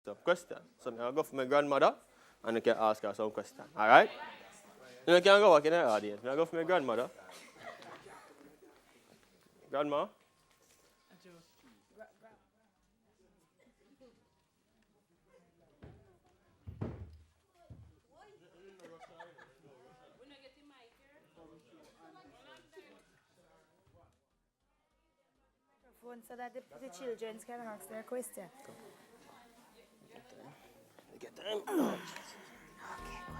some question. So I'll go for my grandmother and I can ask her some question. Alright? You can go back in the audience. I'll go for my grandmother. Grandma? So that the children can ask their question. Get them.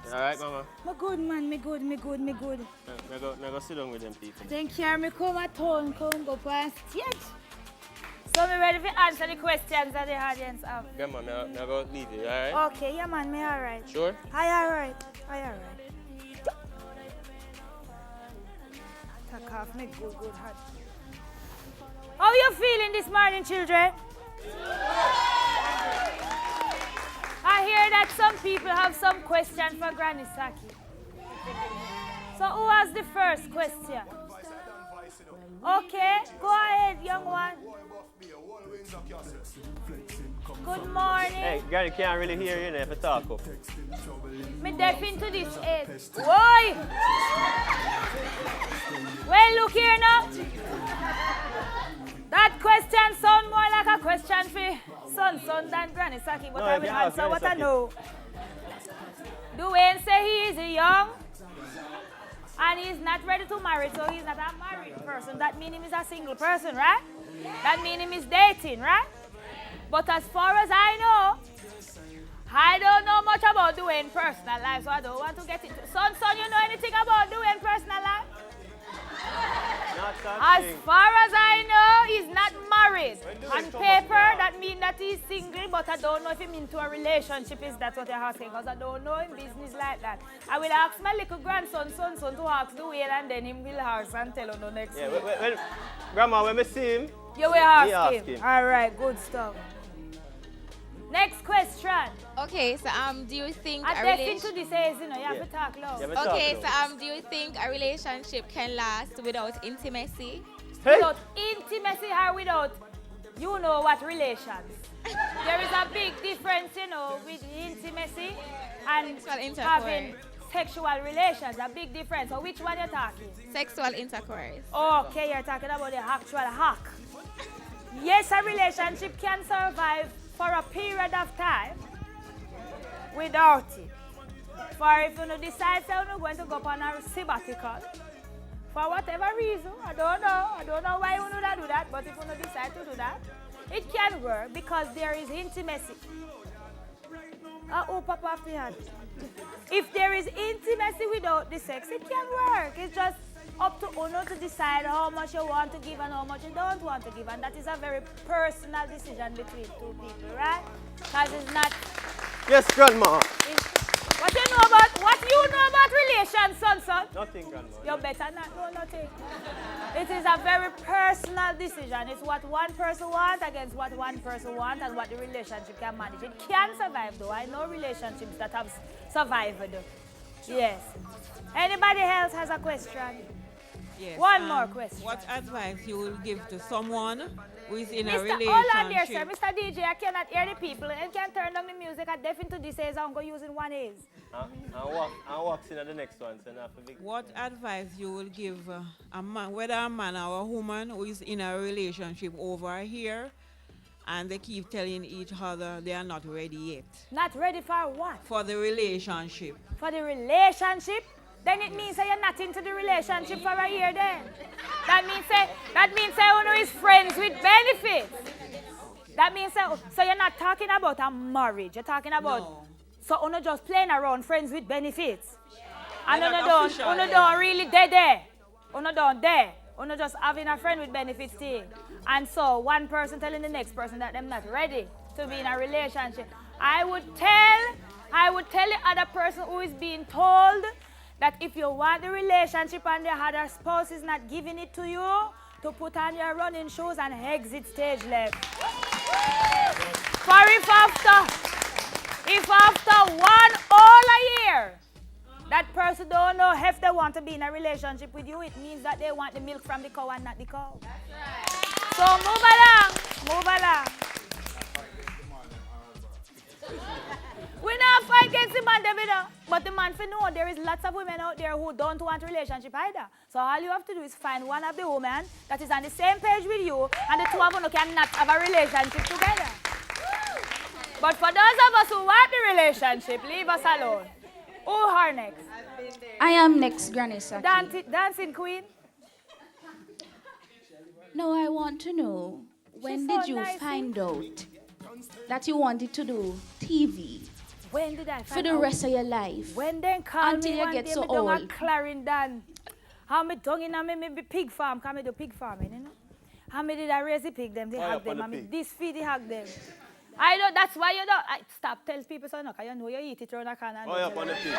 Alright, mama. Me good, man. Me good. I go sit down with them people. Then carry me come at home, come go past stage. So me ready to answer the questions that the audience have. Yeah, man, I go leave you, alright? Okay, yeah, man, me alright. Sure? I alright. Take off me good hat. How you feeling this morning, children? I hear that some people have some question for Granny Saki. So who has the first question? Okay, go ahead, young one. Good morning. Hey, Granny can't really hear you if you talk up. Me deaf into this head. Why? Well, look here now. That question sound more like a question for son than Granny Saki, but I will answer what I know. Dwayne say he is young and he's not ready to marry, so he's not a married person. That means he is a single person, right? That means he is dating, right? But as far as I know, I don't know much about Dwayne's personal life, so I don't want to get into it. Son, you know anything about Dwayne's personal life? As far as I know, he's not married. On paper, that means that he's single, but I don't know if he's into a relationship. Is that what you're asking? Because I don't know in business like that. I will ask my little grandson, son, to ask Dwayne, and then he will ask and tell on the next week. When, Grandma, when we see him, you will ask him. All right, good stuff. Next question. Okay, so do you think I definitely to this age, you know, you have to talk loud. Okay, so do you think a relationship can last without intimacy? Hey. Without intimacy or without, you know what relations. There is a big difference, you know, with intimacy and having sexual relations. A big difference. So which one you're talking? Sexual intercourse. Okay, you're talking about the actual hack. Yes, a relationship can survive for a period of time without it. For if you decide that you're going to go on a sabbatical, for whatever reason, I don't know why you do that, but if you decide to do that, it can work because there is intimacy. Oh, Papa, off the hand. If there is intimacy without the sex, it can work. It's just up to Uno to decide how much you want to give and how much you don't want to give. And that is a very personal decision between two people, right? Because it's not... Yes, Grandma. What you know about relations, son? Nothing, Grandma. You better not know nothing. It is a very personal decision. It's what one person wants against what one person wants and what the relationship can manage. It can survive, though. I know relationships that have survived. Yes. Anybody else has a question? Yes. One more question. What advice you will give to someone who is in a Mr. relationship? Hold on there, sir. Mr. DJ, I cannot hear the people. I can turn down the music. I definitely this is I'm going to use in one ears. I'll walk in the next one. So what advice you will give a man, whether a man or a woman who is in a relationship over here and they keep telling each other they are not ready yet? Not ready for what? For the relationship. For the relationship? Then it means that you're not into the relationship for a year then. That means that Uno is friends with benefits. That means that, so you're not talking about a marriage. You're talking about, no. So Uno just playing around friends with benefits. And Uno don't really there. Uno don't there. Uno just having a friend with benefits thing. And so one person telling the next person that they're not ready to be in a relationship. I would tell the other person who is being told that if you want the relationship and the other spouse is not giving it to you, to put on your running shoes and exit stage left. For if after one whole year, that person don't know if they want to be in a relationship with you, it means that they want the milk from the cow and not the cow. Right. So move along. against the man, David. But the man for know there is lots of women out there who don't want a relationship either. So all you have to do is find one of the women that is on the same page with you, and the two of you cannot have a relationship together. But for those of us who want the relationship, leave us alone. Who are next? I am next, Granny Saki. Dancing queen. No, I want to know, when did you find out that you wanted to do TV When did I find for the out? rest of your life? When they call Until me you one get day, so me down old. at Clarendon. How me down in a pig farm, because I do pig farming, you know. How me did I raise the pig them, they hug them, and me this feed they hug them. I know, that's why you don't, stop tell people so no, because you know you eat it around a can. Fire up on the pig.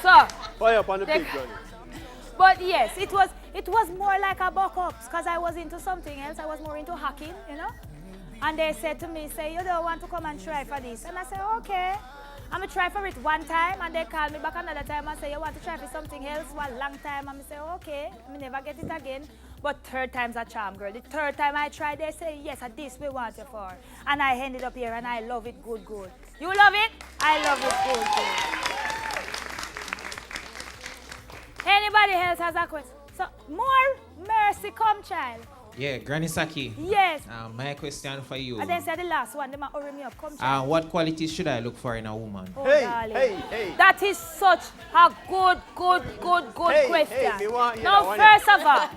So. Fire up on the pig, Johnny. But yes, it was more like a buck-ups, because I was into something else. I was more into hacking, you know. And they said to me, say, you don't want to come and try for this. And I said, okay. I'm going to try for it one time, and they called me back another time and say, you want to try for something else one long time? And I say, okay. I never get it again. But third time's a charm, girl. The third time I tried, they say, yes, this we want you for. And I ended up here, and I love it good. You love it? I love it good. Anybody else has a question? So, more mercy come, child. Yeah, Granny Saki. Yes. My question for you. And then say the last one, they might hurry me up. Come, child. What qualities should I look for in a woman? Oh, Hey, darling. hey. That is such a good question. Me want you Now, know, first of all,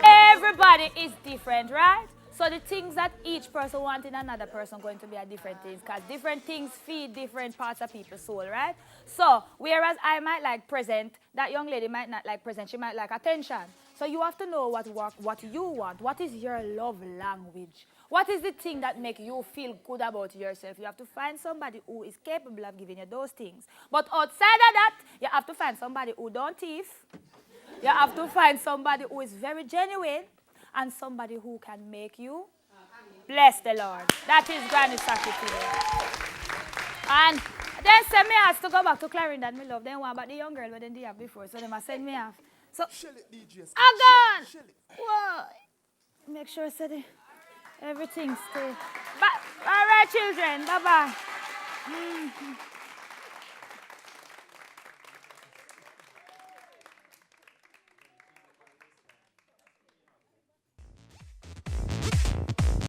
everybody is different, right? So the things that each person wants in another person going to be a different things, because different things feed different parts of people's soul, right? So, whereas I might like present, that young lady might not like present, she might like attention. So you have to know what you want. What is your love language? What is the thing that makes you feel good about yourself? You have to find somebody who is capable of giving you those things. But outside of that, you have to find somebody who don't thief. You have to find somebody who is very genuine, and somebody who can make you bless the Lord. That is Granny Saki today. And then send me off to go back to Clarendon, me love. Then one about the young girl where they did before, so they must send me off. So, I'm gone. Whoa. Make sure so everything stay. All right, children. Bye-bye.